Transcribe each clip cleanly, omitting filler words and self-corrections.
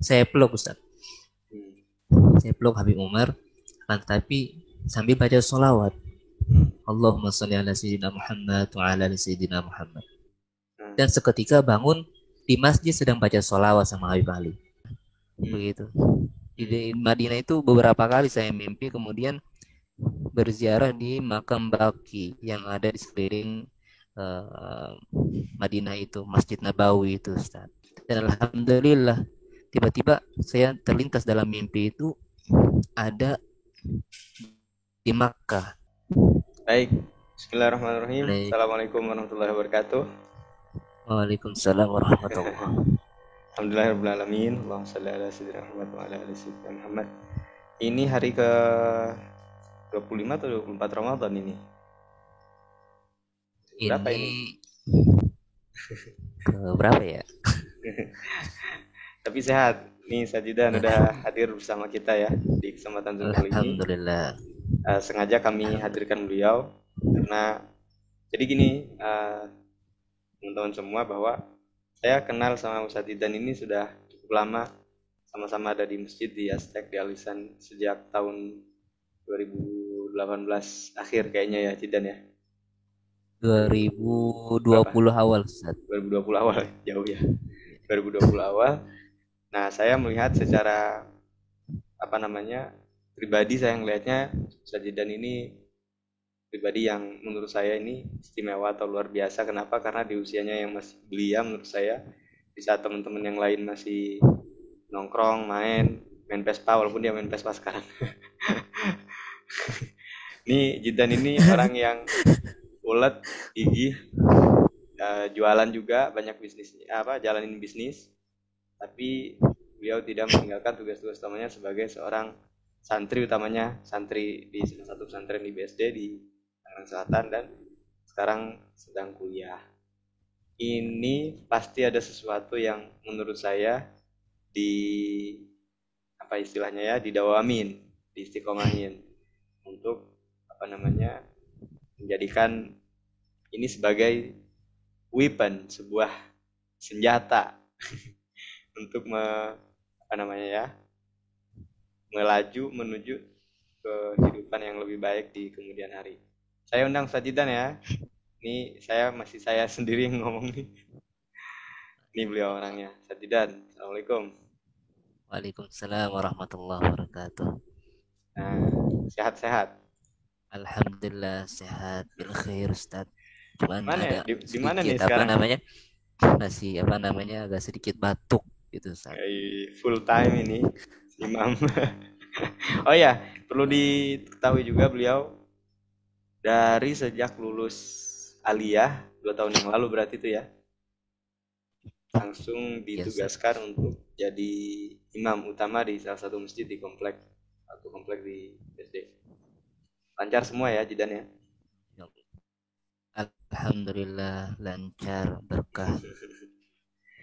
Saya peluk Ustaz. Hmm. Saya peluk Habib Umar, tapi sambil baca sholawat. Allahumma sholli ala sayyidina Muhammad wa ala ali sayyidina Muhammad. Nah. Dan seketika bangun di masjid sedang baca sholawat sama Habib Ali. Hmm. Begitu. Di Madinah itu beberapa kali saya mimpi, kemudian berziarah di makam Baki yang ada di sekeliling Madinah itu, Masjid Nabawi itu Ustaz. Dan alhamdulillah tiba-tiba saya terlintas dalam mimpi itu ada di Makkah. Baik. Bismillahirrahmanirrahim. Assalamualaikum warahmatullahi wabarakatuh. Waalaikumsalam warahmatullahi wabarakatuh. Alhamdulillahirrahmanirrahim. Allahumma shalli ala sayyidina Muhammad wa ala ali sayyidina Muhammad. Ini hari ke 25 atau 24 Ramadan ini? Berapa Ini ini? ke berapa ya? Tapi sehat. Nih Sajidan udah hadir bersama kita ya di kesempatan Zoom kali ini. Alhamdulillah. Sengaja kami hadirkan beliau karena jadi gini, teman-teman semua, bahwa saya kenal sama Ustadz Didan ini sudah cukup lama, sama-sama ada di masjid di Aztec di Alisan sejak tahun 2018 akhir kayaknya ya Didan ya. 2020 awal Ustaz. 2020 awal, jauh ya. 2020 awal. Nah, saya melihat secara pribadi, saya melihatnya Ustadz Didan ini pribadi yang menurut saya ini istimewa atau luar biasa. Kenapa? Karena di usianya yang masih belia menurut saya, di saat teman-teman yang lain masih nongkrong, main Vespa, walaupun dia main Vespa sekarang. Nih Jidan ini orang yang ulet, gigih, jualan juga, banyak bisnisnya, jalanin bisnis, tapi beliau tidak meninggalkan tugas-tugas utamanya sebagai seorang santri di salah satu pesantren di BSD di Tangerang Selatan, dan sekarang sedang kuliah. Ini pasti ada sesuatu yang menurut saya didawamin, diistiqomahin untuk menjadikan ini sebagai weapon, sebuah senjata untuk melaju menuju kehidupan yang lebih baik di kemudian hari. Saya undang Sajidan ya. Ini saya sendiri yang ngomong nih. Ini beliau orangnya. Sajidan, Assalamualaikum. Waalaikumsalam warahmatullahi wabarakatuh. Nah, sehat-sehat. Alhamdulillah sehat bil khair Ustaz. Cuman ada di mana nih sedikit sekarang? masih agak sedikit batuk gitu Ustaz. Full time ini Imam. Oh ya, perlu diketahui juga beliau dari sejak lulus aliyah 2 tahun yang lalu berarti itu ya, langsung ditugaskan untuk jadi imam utama di salah satu masjid di komplek di SD. Lancar semua ya Jidan ya? Alhamdulillah lancar, berkah.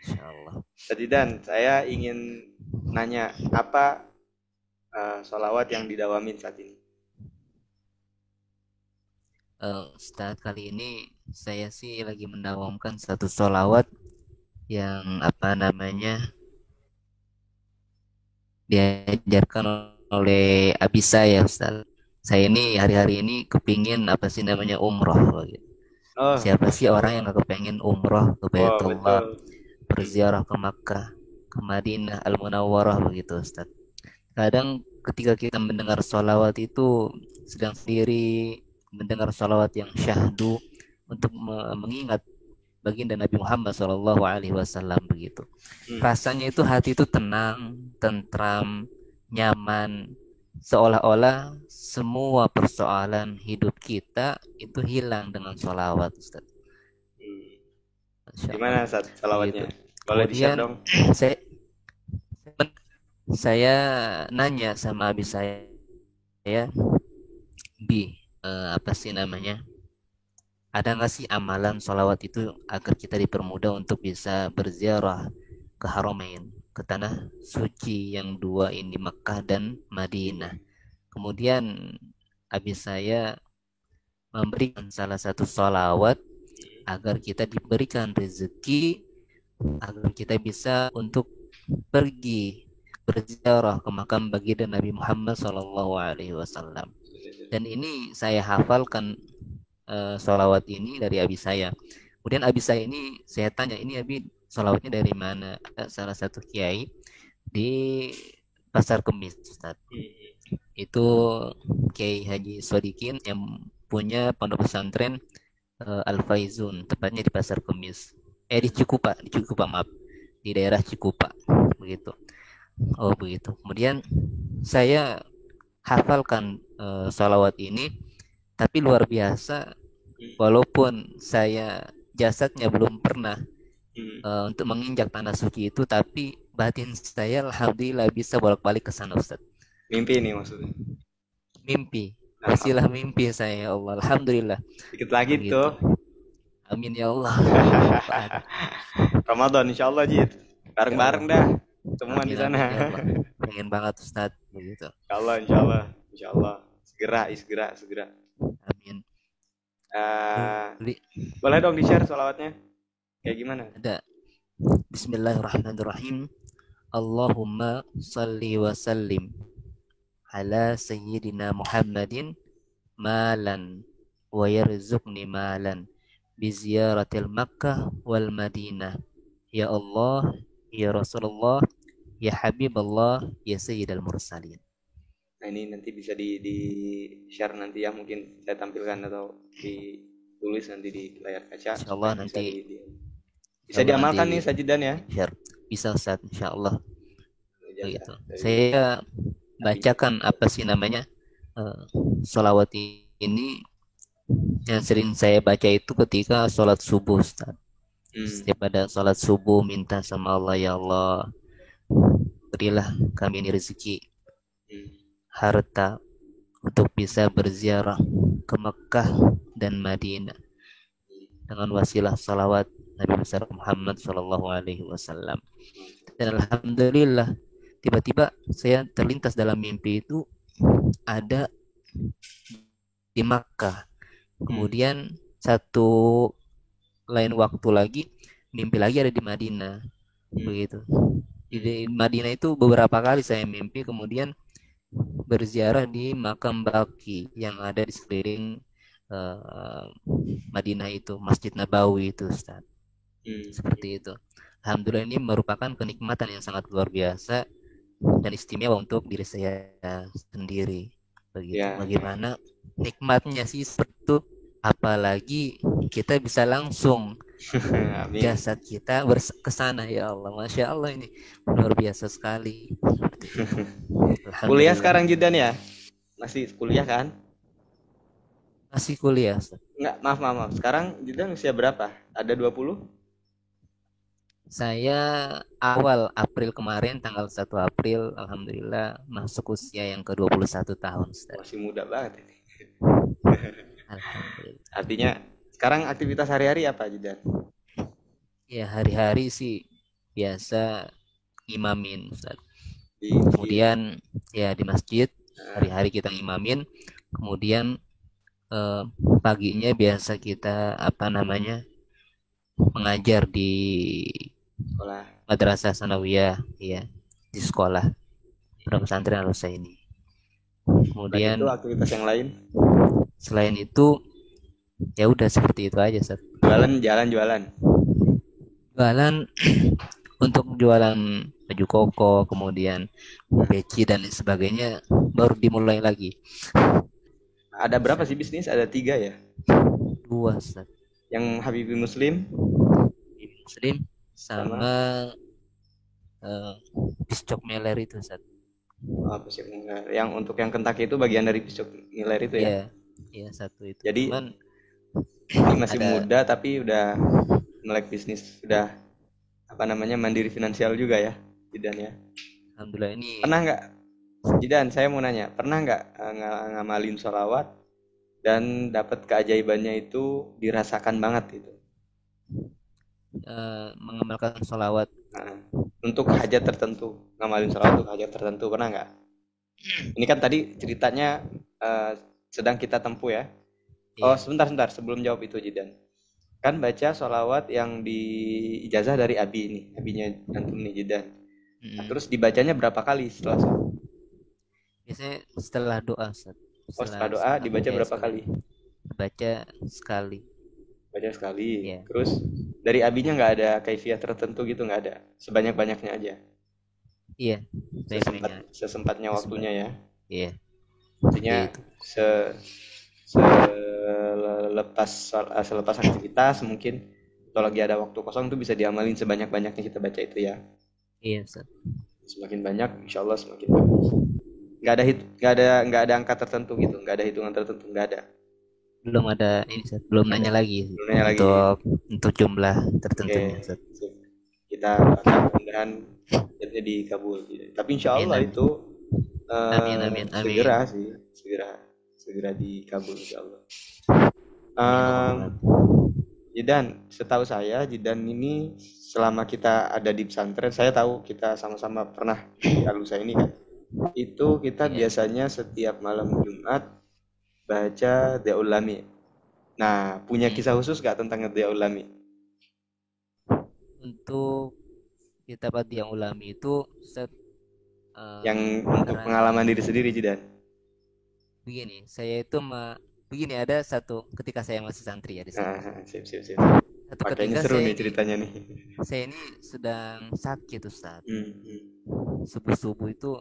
Insyaallah. Jidan, saya ingin nanya, apa sholawat yang didawamin saat ini? Ustaz, kali ini saya sih lagi mendawamkan satu sholawat yang diajarkan oleh abi saya Ustaz. Saya ini hari-hari ini kepingin umroh gitu. Siapa sih orang yang gak kepingin umroh ke Baitullah, berziarah ke Makkah, ke Madinah Al-Munawwarah begitu Ustaz. Kadang ketika kita mendengar sholawat itu sedang sendiri mendengar sholawat yang syahdu untuk mengingat baginda Nabi Muhammad SAW begitu. Rasanya itu hati itu tenang, tentram, nyaman, seolah-olah semua persoalan hidup kita itu hilang dengan sholawat Ustaz. Gimana sholawatnya? Gitu. Boleh di-share dong? Saya nanya sama abi saya, ada nggak sih amalan sholawat itu agar kita dipermudah untuk bisa berziarah ke Haramain, ke tanah suci yang dua ini, Mekah dan Madinah. Kemudian abi saya memberikan salah satu sholawat agar kita diberikan rezeki, agar kita bisa untuk pergi berziarah ke makam baginda Nabi Muhammad SAW. Dan ini saya hafalkan sholawat ini dari abi saya. Kemudian abi saya ini saya tanya, ini abi sholawatnya dari mana? Ada salah satu kiai di Pasar Kemis, Ustaz. Itu Kiai Haji Sodikin yang punya pondok pesantren Al Faizun, tepatnya di Pasar Kemis. Di Cikupa maaf, di daerah Cikupa, begitu. Oh begitu. Kemudian saya hafalkan sholawat ini, tapi luar biasa. Walaupun saya jasadnya belum pernah untuk menginjak tanah suci itu, tapi batin saya alhamdulillah bisa bolak-balik ke sana, Ustaz. Mimpi ini maksudnya. Mimpi. Wasilah mimpi saya, ya Allah. Alhamdulillah. Dikit lagi Begitu. tuh. Amin ya Allah. Ramadan insyaallah Jid. Bareng-bareng dah. Semua di sana. Ya pengen banget Ustaz begitu. Insyaallah. Segera. Amin. Boleh dong di-share sholawatnya? Kayak gimana? Ada. Bismillahirrahmanirrahim. Allahumma salli wa sallim ala sayyidina Muhammadin malan wa yarzuqni malan bi ziyaratil Makkah wal Madinah. Ya Allah, ya Rasulullah, ya Habiballah, ya Sayyidal Mursalin. Nah ini nanti bisa di share nanti ya, mungkin saya tampilkan atau ditulis nanti di layar kaca. Insyaallah nanti bisa diamalkan nih sajidan ya. Share. Bisa Ustaz, insyaallah. Begitu. Saya bacakan apa sih namanya sholawat ini yang sering saya baca itu ketika sholat subuh, Ustaz. Setiap ada sholat subuh minta sama Allah, ya Allah berilah kami ini rezeki, harta untuk bisa berziarah ke Mekah dan Madinah dengan wasilah salawat Nabi besar Muhammad Shallallahu Alaihi Wasallam. Dan alhamdulillah tiba-tiba saya terlintas dalam mimpi itu ada di Makkah. Kemudian satu lain waktu lagi mimpi lagi ada di Madinah. Begitu. Di Madinah itu beberapa kali saya mimpi, kemudian berziarah di makam Baqi yang ada di sekeliling Madinah itu, Masjid Nabawi itu, Ustaz. Seperti itu. Alhamdulillah ini merupakan kenikmatan yang sangat luar biasa dan istimewa untuk diri saya sendiri. Begitu. Ya. Bagaimana nikmatnya sih itu, apalagi kita bisa langsung jasad kita ke sana, ya Allah. Masya Allah, ini luar biasa sekali. Kuliah sekarang Jidan ya? Masih kuliah kan? Masih kuliah. Enggak, maaf. Sekarang Jidan usia berapa? Ada 20? Saya awal April kemarin, tanggal 1 April, alhamdulillah masuk usia yang ke-21 tahun. Ustaz. Masih muda banget ini. Alhamdulillah. Artinya sekarang aktivitas hari-hari apa, Jidan? Ya, hari-hari sih biasa imamin, Ustaz. Kemudian ya di masjid, hari-hari kita imamin. Kemudian paginya biasa kita mengajar di sekolah Madrasah Sanawiyah, ya, di sekolah pesantren Al-Husaini. Kemudian itu aktivitas yang lain selain itu ya udah seperti itu aja, Ustaz. Jualan untuk jualan baju koko, kemudian peci dan sebagainya baru dimulai lagi. Ada berapa sih bisnis? Ada 3 ya? 2, Ustaz. Yang Habibie Muslim sama Piscok Meler itu, Ustaz. Oh, Piscok Meler. Yang untuk yang Kentucky itu bagian dari Piscok Meler itu ya? Iya, satu itu. Jadi ini masih muda tapi udah melek bisnis, udah mandiri finansial juga ya, Jidan ya. Alhamdulillah ini. Pernah nggak, Jidan? Saya mau nanya, pernah nggak ngamalin sholawat dan dapat keajaibannya itu dirasakan banget itu? Mengamalkan sholawat untuk hajat tertentu, ngamalin sholawat untuk hajat tertentu, pernah nggak? Ini kan tadi ceritanya sedang kita tempuh ya. Oh, sebentar sebelum jawab itu, Jidan. Kan baca sholawat yang di ijazah dari Abi nih, Abinya antum nih, Jidan. Nah, terus dibacanya berapa kali setelah sholat? Biasanya setelah doa, Ustaz. Setelah doa dibaca berapa kali? Baca sekali. Baca sekali. Ya. Terus dari abinya nggak ada kaifiah tertentu gitu, nggak ada. Sebanyak-banyaknya aja. Iya. Sesempatnya waktunya ya. Iya. Artinya selepas aktivitas mungkin kalau lagi ada waktu kosong itu bisa diamalin sebanyak-banyaknya kita baca itu ya. Iya, Ustaz. Semakin banyak, insya Allah semakin bagus. Nggak ada angka tertentu gitu, nggak ada hitungan tertentu, nggak ada. Belum ada ini, Ustaz. Belum nanya lagi untuk jumlah tertentunya, Ustaz. Kita mudah-mudahan jadi dikabul. Tapi insya Allah itu amin. segera sih, segera dikabul insya Allah. Jidan, setahu saya Jidan ini selama kita ada di pesantren, saya tahu kita sama-sama pernah di Alusa ini kan. Itu kita biasanya setiap malam Jumat baca Diaul Lami. Nah, punya kisah khusus gak tentang Diaul Lami? Untuk kitab Diaul Lami itu yang untuk pengalaman diri sendiri, Jidan. Begini, saya itu begini, ada satu ketika saya masih santri ya di sini. Siap. Satu makanya seru nih ceritanya nih. Saya ini sedang sakit, Ustaz. Subuh-subuh itu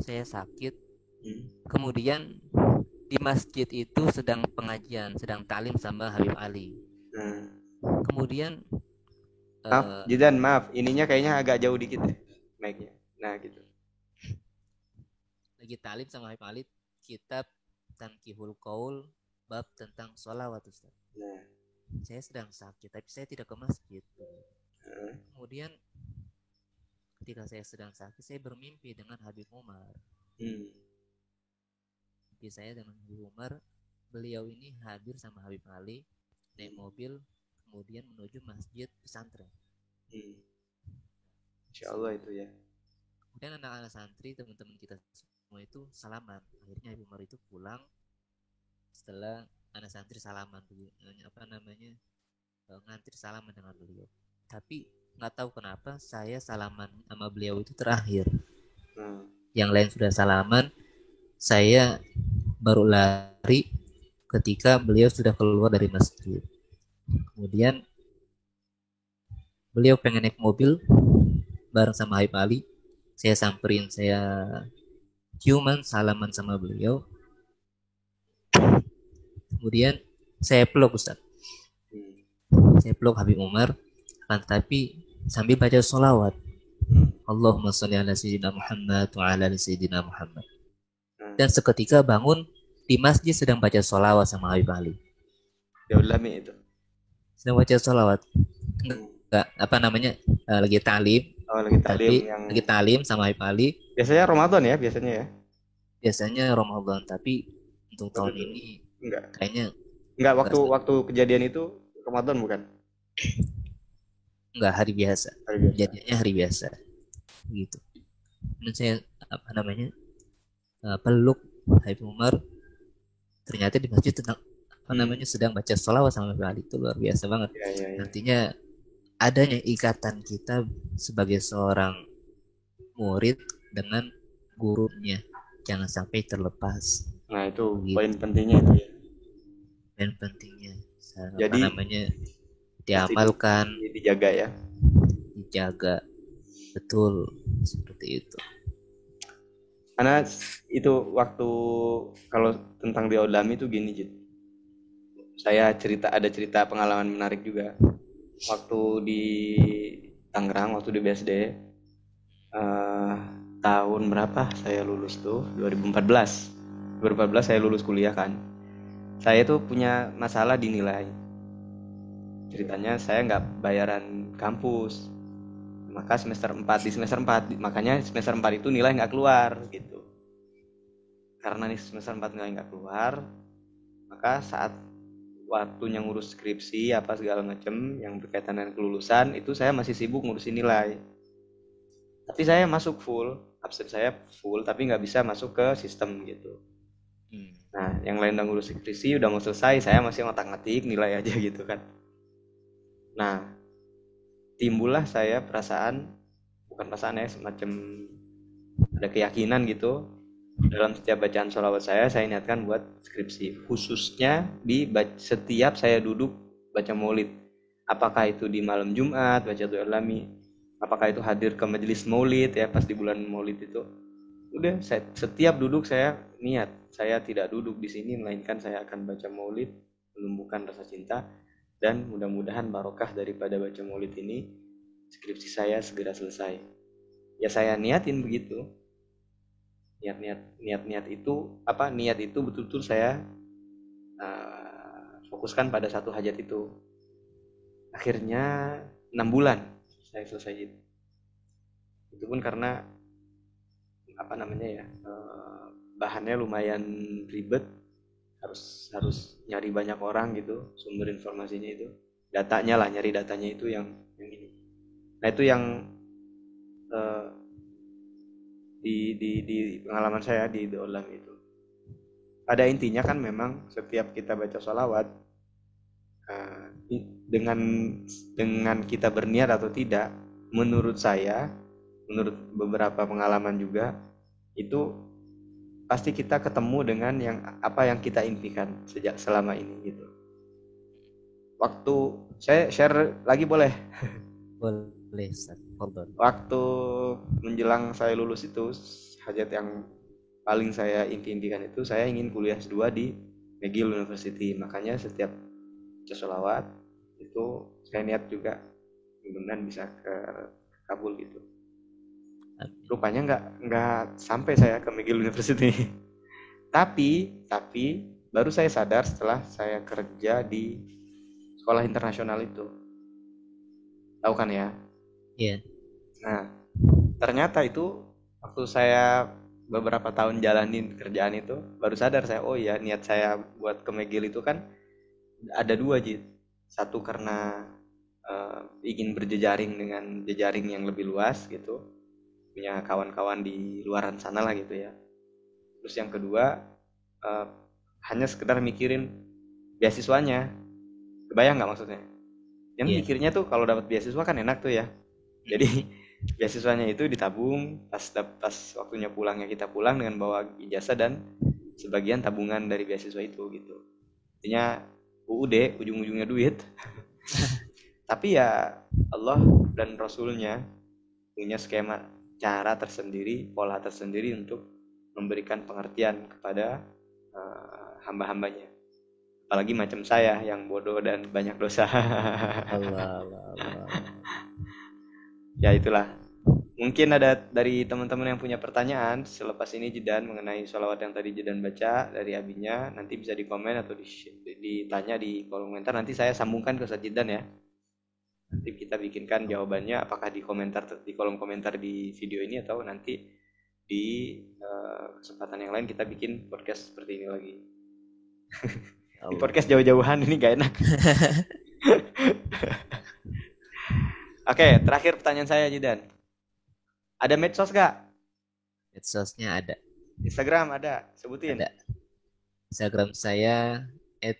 saya sakit. Kemudian di masjid itu sedang pengajian, sedang taklim sama Habib Ali. Kemudian Jidan, maaf, ininya kayaknya agak jauh dikit deh mic-nya. Nah, gitu. Lagi taklim sama Habib Ali kitab Tankihul Qaul bab tentang sholawat, Ustaz. Nah. Saya sedang sakit, tapi saya tidak ke masjid. Kemudian ketika saya sedang sakit, saya bermimpi dengan Habib Umar. Mimpi saya dengan Habib Umar, beliau ini hadir sama Habib Ali, naik mobil, kemudian menuju masjid pesantren. Insya Allah itu ya. Kemudian anak-anak santri, teman-teman kita semua itu salaman. Akhirnya Habib Umar itu pulang setelah anak santri salaman, ngantri salaman dengan beliau. Tapi nggak tahu kenapa saya salaman sama beliau itu terakhir. Yang lain sudah salaman, saya baru lari ketika beliau sudah keluar dari masjid. Kemudian beliau pengen naik mobil bareng sama Habib Ali. Saya samperin, saya ciuman, salaman sama beliau. Kemudian saya peluk, Ustaz. Saya peluk Habib Umar, tapi sambil baca sholawat. Allahumma sholli ala sayyidina Muhammad wa ala ali sayyidina Muhammad. Dan seketika bangun di masjid sedang baca sholawat sama Habib Ali. Diaul Lami itu. Sedang baca sholawat. Enggak, lagi taklim. Lagi taklim sama Habib Ali. Biasanya Ramadan ya, biasanya ya. Biasanya Ramadan, tapi untuk tahun ini kayaknya waktu kejadian itu Ramadan bukan? Enggak, hari biasa. Kejadiannya hari biasa. Gitu. Dan saya peluk Habib Umar. Ternyata di masjid sedang baca sholawat sama Habib Ali. Itu luar biasa banget. Ya. Artinya adanya ikatan kita sebagai seorang murid dengan gurunya, jangan sampai terlepas. Nah, itu poin pentingnya itu ya. Poin pentingnya. Jadi diamalkan, dijaga ya. Dijaga. Betul, seperti itu. Karena itu waktu kalau tentang Diaul Lami itu gini, Jid. Saya ada cerita pengalaman menarik juga. Waktu di Tangerang, waktu di BSD, tahun berapa saya lulus tuh? 2014 saya lulus kuliah kan. Saya tuh punya masalah di nilai. Ceritanya saya nggak bayaran kampus. Maka di semester 4 makanya semester 4 itu nilai nggak keluar gitu. Karena nih semester 4 nilai nggak keluar, maka saat waktunya ngurus skripsi apa segala macam yang berkaitan dengan kelulusan itu saya masih sibuk ngurusin nilai. Tapi saya masuk full, absen saya full, tapi nggak bisa masuk ke sistem gitu. Nah, yang lain udah ngurus skripsi, udah mau selesai, saya masih ngotak-ngatik nilai aja gitu kan. Nah, timbullah saya perasaan bukan perasaan ya, semacam ada keyakinan gitu. Dalam setiap bacaan sholawat saya niatkan buat skripsi, khususnya di setiap saya duduk baca maulid. Apakah itu di malam Jumat baca doa Lami, apakah itu hadir ke majelis maulid ya pas di bulan maulid itu. Udah, setiap duduk saya niat, saya tidak duduk di sini melainkan saya akan baca maulid, menumbuhkan rasa cinta, dan mudah-mudahan barokah daripada baca maulid ini skripsi saya segera selesai. Ya saya niatin begitu. Niat itu betul-betul saya fokuskan pada satu hajat itu. Akhirnya 6 bulan saya selesai itu. Itu pun karena bahannya lumayan ribet, harus nyari banyak orang gitu, sumber informasinya itu, nyari datanya itu yang ini. Nah itu yang di pengalaman saya di Dolam itu. Pada intinya kan memang setiap kita baca sholawat, dengan kita berniat atau tidak, menurut saya, menurut beberapa pengalaman juga, itu pasti kita ketemu dengan apa yang kita impikan selama ini gitu. Waktu saya share lagi boleh? Boleh, Waktu menjelang saya lulus itu, hajat yang paling saya impikan itu, saya ingin kuliah S2 di McGill University. Makanya setiap baca sholawat itu saya niat juga mudah-mudahan bisa ke Kabul gitu. Rupanya nggak sampai saya ke McGill University. tapi baru saya sadar setelah saya kerja di sekolah internasional itu. Tahu kan ya? Iya. Nah, ternyata itu waktu saya beberapa tahun jalanin kerjaan itu, baru sadar saya, oh ya, niat saya buat ke McGill itu kan ada dua, Jit. Satu karena ingin berjejaring dengan jejaring yang lebih luas gitu, punya kawan-kawan di luaran sana lah gitu ya. Terus yang kedua, hanya sekedar mikirin beasiswanya. Kebayang nggak maksudnya? Yang mikirnya tuh kalau dapat beasiswa kan enak tuh ya. Jadi beasiswanya itu ditabung, pas waktunya pulangnya kita pulang dengan bawa ijazah dan sebagian tabungan dari beasiswa itu gitu. Intinya UUD, ujung-ujungnya duit. Tapi ya Allah dan Rasulnya punya skema, cara tersendiri, pola tersendiri untuk memberikan pengertian kepada hamba-hambanya. Apalagi macam saya yang bodoh dan banyak dosa. Allah. Ya itulah. Mungkin ada dari teman-teman yang punya pertanyaan selepas ini Jidan mengenai sholawat yang tadi Jidan baca dari abinya, nanti bisa di komen atau ditanya di kolom komentar. Nanti saya sambungkan ke Ustaz Jidan ya. Nanti kita bikinkan jawabannya apakah di kolom komentar di video ini atau nanti di kesempatan yang lain kita bikin podcast seperti ini lagi. Di podcast jauh-jauhan ini gak enak. Oke, terakhir pertanyaan saya Jidan. Ada medsos gak? Medsosnya ada. Instagram ada, sebutin. Ada. Instagram saya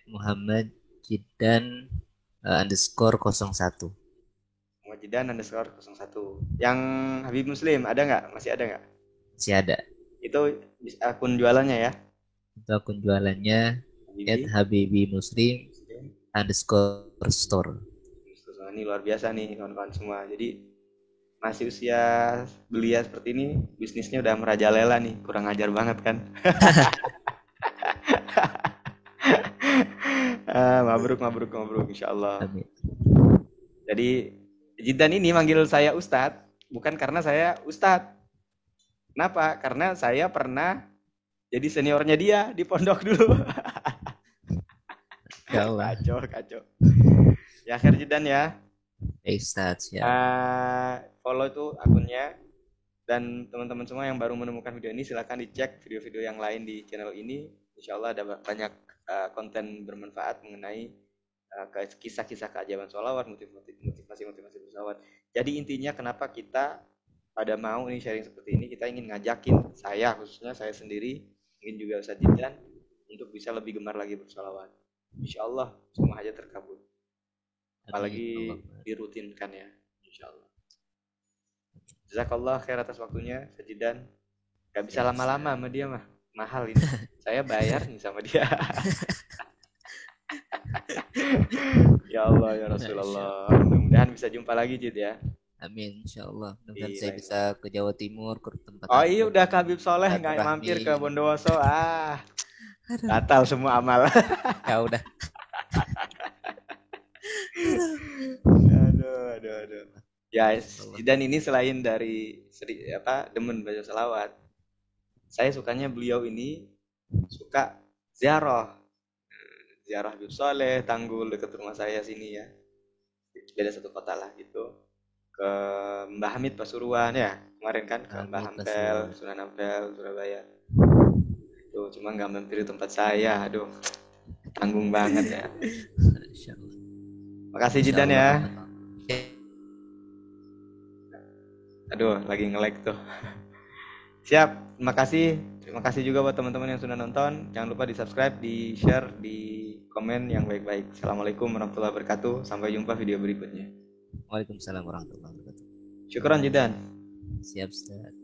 @muhammadjidan _01. Muhammadjidan_01. Yang Habib Muslim ada nggak? Masih ada nggak? Masih ada. Itu akun jualannya ya? Itu akun jualannya @habibmuslim_store. Ini luar biasa nih kawan-kawan semua. Jadi masih usia belia seperti ini, bisnisnya udah merajalela nih. Kurang ajar banget kan? Mabruk insyaallah. Amin. Jadi Jidan ini manggil saya Ustadz bukan karena saya Ustadz. Kenapa? Karena saya pernah jadi seniornya dia di pondok dulu. Ya Allah. Kacau. Ya akhir Jidan ya. Ustadz ya. Follow itu akunnya. Dan teman-teman semua yang baru menemukan video ini silahkan dicek video-video yang lain di channel ini. Insya Allah ada banyak konten bermanfaat mengenai kisah-kisah keajaiban sholawat, motivasi bersolawat. Jadi intinya kenapa kita pada mau nih sharing seperti ini, kita ingin ngajakin khususnya saya sendiri, ingin juga Ustaz Jidan untuk bisa lebih gemar lagi bersolawat. Insya Allah semua hajat terkabul. Apalagi dirutinkan ya, insya Allah. Jazakallah khair atas waktunya, Sajidan. Gak bisa Siap, lama-lama Ustaz. sama dia mah. Mahal ini. Saya bayar nih sama dia. Ya Allah ya Masya Rasulullah. Allah. Mudah-mudahan bisa jumpa lagi Jid ya. Amin, insya Allah. Mudah-mudahan Di saya lain bisa waktu. ke Jawa Timur, ke tempat Oh iya antum. udah ke Habib Soleh nggak Silaturahmi. mampir ke Bondowoso. Aduh, Batal semua amal. ya udah. Aduh. Ya, Allah. dan ini selain dari demen baca selawat, saya sukanya beliau ini suka ziarah. Ziarah Habib Soleh, Tanggul dekat rumah saya sini ya. Beda satu kota lah gitu. Ke Mbah Hamid Pasuruan ya. Kemarin kan ke Mbah Amin, Ampel, Pasuruan. Sunan Ampel, Surabaya. Tuh, cuma nggak mampir di tempat saya. Aduh, tanggung banget ya. Insya Allah. Makasih Insya Jidan Allah. ya. Aduh, lagi nge-lag tuh. Siap, terima kasih. Terima kasih juga buat teman-teman yang sudah nonton. Jangan lupa di-subscribe, di-share, di komen yang baik-baik. Assalamualaikum warahmatullahi wabarakatuh. Sampai jumpa video berikutnya. Waalaikumsalam warahmatullahi wabarakatuh. Syukran Jidan. Siap, Ustaz.